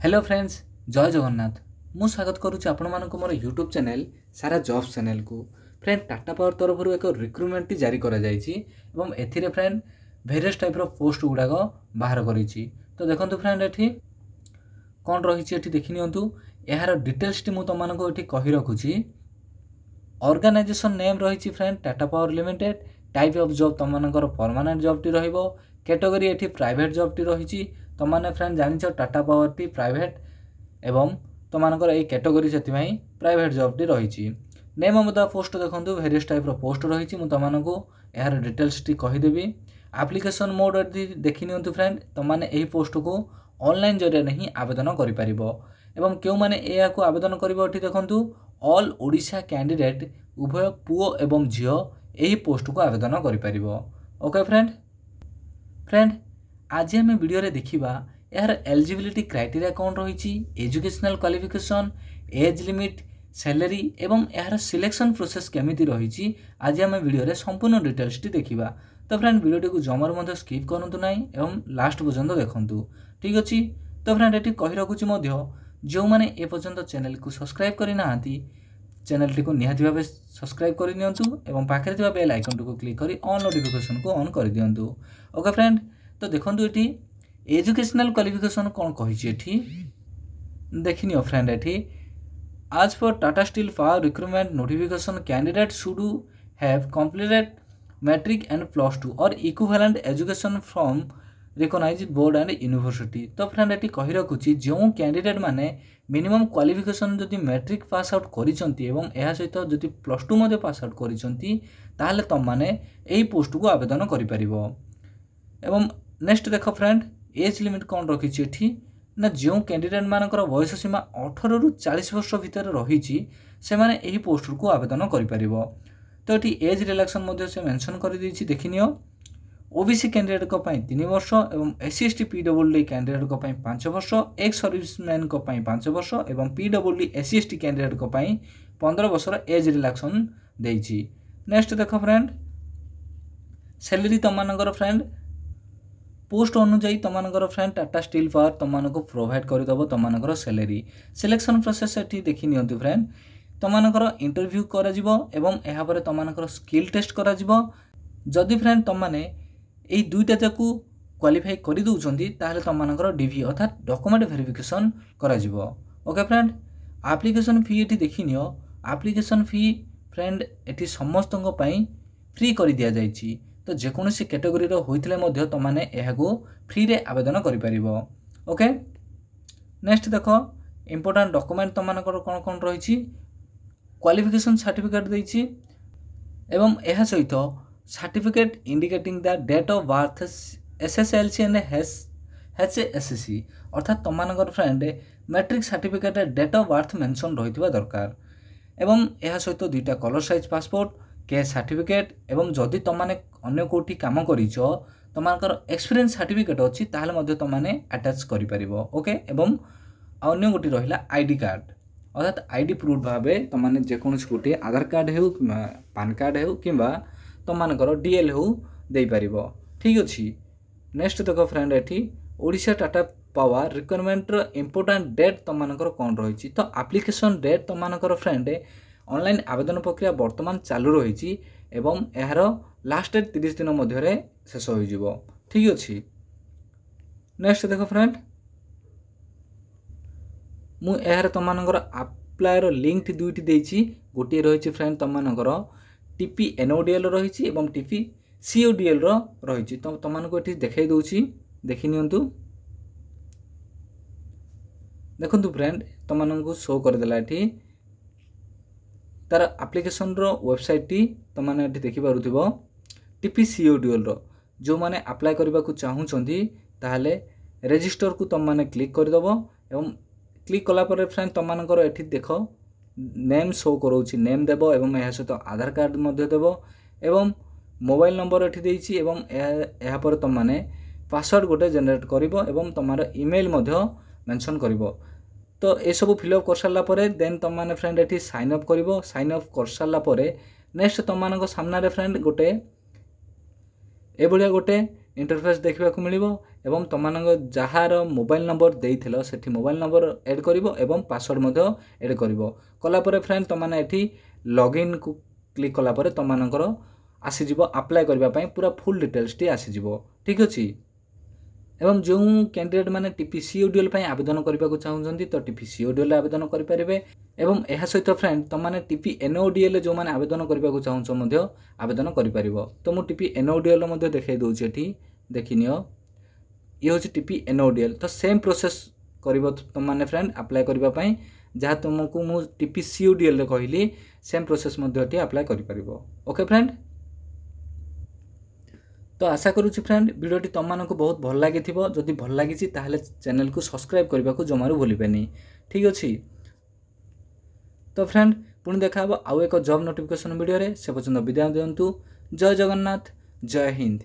Hello friends, जय जगन्नाथ। मु स्वागत करुच्ची आपण मानक मोर यूट्यूब चैनल सारा जॉब्स चैनल को। फ्रेंड, टाटा पावर तरफ एक रिक्रुटमेंट जारी करा जायछि एवं एथिरे फ्रेंड वेरियस टाइप रो पोस्ट गुडाक बाहर करिछि। तो देखंतु फ्रेंड, एठी कोन रहिछि एठी देखि नियंतु। एहार डिटेल्स टी मु तमानको एठी कहि रखुछि। ऑर्गेनाइजेशन नेम रहिछि friend Tata Power Limited. Type of job तमानकर परमानेंट जॉब टी रहिबो। कैटेगरी एठी प्राइवेट जॉब टी रहिछि। तमाने फ्रेंड जानिछ टाटा पावर टी प्राइवेट एवं तमानकर ए कैटेगरी सेतिमै प्राइवेट जॉब टी रहिछि। नेम ऑफ द पोस्ट देखंतु वेरियस टाइप रो पोस्ट रहिछि। मु तमानको एहार डिटेल्स टी कहि देबी। एप्लीकेशन मोड देखि नियंतु फ्रेंड, तमाने एही पोस्ट को ऑनलाइन जरिया नहीं आवेदन करि परिबो एवं केउ माने एया को आवेदन करिवो। एठी देखंतु ऑल ओडिशा कैंडिडेट उभय पुओ एवं झियो एही पोस्ट को आवेदन करि परिबो। ओके फ्रेंड, आज आम वीडियो रे देखिबा यार एलिजिबिलिटी क्राइटेरिया कौन रही, educational qualification, age limit, salary एवं यार सिलेक्शन प्रोसेस केमिति रही। आज आम वीडियो रे संपूर्ण डिटेल्स टी देखिबा। तो फ्रेंड, वीडियो को जमर मध्य स्किप करंतु नाही एवं लास्ट पर्यंत देखंतु, ठीक अछि। तो फ्रेंड, एटी कहि रखुछि मध्य जो माने ए पर्यंत चैनल को सब्सक्राइब करि नाहंती, चैनल टी को निहाती भाबे सब्सक्राइब करि नियंतु एवं पाखरे थिबा बेल आइकन को क्लिक करी ऑन नोटिफिकेशन को ऑन कर दियंतु। ओके फ्रेंड, तो देखंतु एटी एजुकेशनल क्वालिफिकेशन कौन कहिछि एठी देखिनियो फ्रेंड। एठी आज for Tata steel power recruitment notification candidate should have completed matric and +2 और equivalent education from recognized board and university. तो फ्रेंड, एटी कहि रखुछि जो कैंडिडेट माने मिनिमम क्वालिफिकेशन जदि मैट्रिक पास आउट करिसंती एवं एहा सहित जदि +2 मध्ये पास आउट करिसंती ताहले तम माने एही पोस्ट को आवेदन करि परिबो। एवं नेक्स्ट देख फ्रेंड, एज लिमिट कौन रखी एठी ना जो कैंडिडेट मानकर वयस सीमा 18 रु 40 वर्ष भितर रही से माने एही पोस्ट को आवेदन करि परिबो। तो एठी एज रिलैक्सन मध्ये से मेंशन कर दैछि देखिनियो। ओबीसी कैंडिडेट को पई 3 वर्ष एवं एससी एसटी पीडब्ल्यूडी कैंडिडेट को पई 5 वर्ष, एक्स सर्विसमैन को पई 5 वर्ष एवं पीडब्ल्यूडी एससी एसटी कैंडिडेट को पई 15 वर्ष एज रिलैक्सन दैछि। नेक्स्ट देखो फ्रेंड, सैलरी तमानकर फ्रेंड पोस्ट अनुଯାयी तमानकर फ्रेंड टाटा स्टील पावर तमानको प्रोवाइड कर दबो तमानकर सैलरी। सिलेक्शन प्रोसेस एठी देखि नियंतु फ्रेंड, तमानकर इंटरव्यू करा जिवो एवं एहा परे तमानकर स्किल टेस्ट करा जिवो। जदि फ्रेंड तमाने एई दुईटा जाकू क्वालिफाई करि दउचंती ताहले तमानकर डीवी अर्थात डॉक्यूमेंट वेरिफिकेशन करा जिवो। ओके फ्रेंड, एप्लीकेशन फी एठी देखि नियो। एप्लीकेशन फी फ्रेंड एठी समस्तंग पई फ्री करि दिया जायछि। तो जेकोसी कैटेगरी रो होइथिले मध्य तमाने एहागो फ्री रे आवेदन करि परिबो। ओके, नेक्स्ट देखो इंपोर्टेंट डॉक्यूमेंट तमानकर कोन कोन रहिछि। क्वालिफिकेशन सर्टिफिकेट दैछि एवं एहा सहित certificate indicating the date of birth, SSLC and HSC अर्थात तमानकर friend matric certificate date of birth mention रहितबा दरकार एवं एहा सहित दुईटा colour size passport, cash certificate एवं जदि तमाने अन्य कोठी काम करिछो तमानकर एक्सपीरियंस सर्टिफिकेट अछि ताहले मध्ये तमाने अटैच करि परिबो। ओके, एवं अन्य कोठी रहिला आईडी कार्ड अर्थात आईडी प्रूफ भाबे तमाने जेकोनस कोठी आधार कार्ड हेउ किबा पान कार्ड हेउ किबा तमानकर डीएल हेउ देई परिबो, ठीक अछि। नेक्स्ट देखो फ्रेंड, एठी ओडिशा टाटा पावर रिक्वायरमेंट रो इंपोर्टेंट डेट तमानकर कोन रहिछि। तो application date Tamhankar friend online आवेदन प्रक्रिया वर्तमान चालू रही एवं यार लास्ट डेट 30 दिन मध्य शेष हो, ठीक अच्छे। नेक्स्ट देखो फ्रेंड, मु यार तमानकर अप्लायर लिंक दुईटी देछि। गोटे रही फ्रेंड तमानकर टीपी एनओडीएल रही एवं टीपी सीओडीएल रही। तो तमानको एठी देखाई दउछि, देखि नियंतु। देखंतु फ्रेंड, तमानको शो कर देला एठी तार एप्लिकेशन रो वेबसाइट टी तमाने एठी देखि पारुथिबो। टीपी सीओडीएल रो जो माने अप्लाई करबा को चाहूचंती ताहले रजिस्टर को तमाने क्लिक कर दबो एवं क्लिक कला पर फ्रेंड तमानकर एठी देखो नेम शो करोछि, नेम देबो एवं एहा सहित आधार कार्ड मध्ये देबो एवं मोबाइल नंबर एठी देछि एवं एहा पर तमाने पासवर्ड गोटे जनरेट करिवो एवं तमार ईमेल मध्ये मेंशन करिवो। तो ये सब फिलअप कर सारा पर देन तुम मैंने फ्रेंड ये साइन अप कर साइन अप कर सारापर नेक्स्ट तुम मान सामने फ्रेंड गोटे ए गोटे इंटरफेस देखा मिलिबो एवं तुमको जार मोबाइल नंबर देइथिलो सेठी मोबाइल नंबर ऐड करिवो एवं पासवर्ड मध्य ऐड करिवो कला परे फ्रेंड तुमने एठी लॉगिन को क्लिक कला परे तुमनकर आसीजिवो अप्लाई करबा पई पूरा फुल डिटेल्स टी आसीजिवो ठीक अछि एवं जो कैंडिडेट माने टीपीसीओडीएल पई आवेदन करबा को चाहुचंती तो टीपीसीओडीएल आवेदन करि परिबे एवं एहा सहित फ्रेंड तुमने टीपीएनओडीएल जो माने आवेदन करबा को चाहुच मध्य आवेदन करि परिबो तो मु टीपीएनओडीएल मध्य देखाई दउछि एठी देखिनियो ये होछि टीपीएनओडीएल तो सेम प्रोसेस करिवो तुम माने फ्रेंड अप्लाई करबा पई जहा तुमको मु टीपीसीओडीएल रे कहली सेम प्रोसेस मध्य टी अप्लाई करि परिबो ओके फ्रेंड तो आशा करूँ फ्रेंड वीडियोटी तुम मानक बहुत भल लगी जदि भल लगी ताहले चैनल को सब्सक्राइब करने को जमारू भूलें ठीक अच्छे तो फ्रेंड पुणी देखा आउ एक जॉब नोटिफिकेशन वीडियो से पर्यंत विदाय दिंतु जय जगन्नाथ जय हिंद।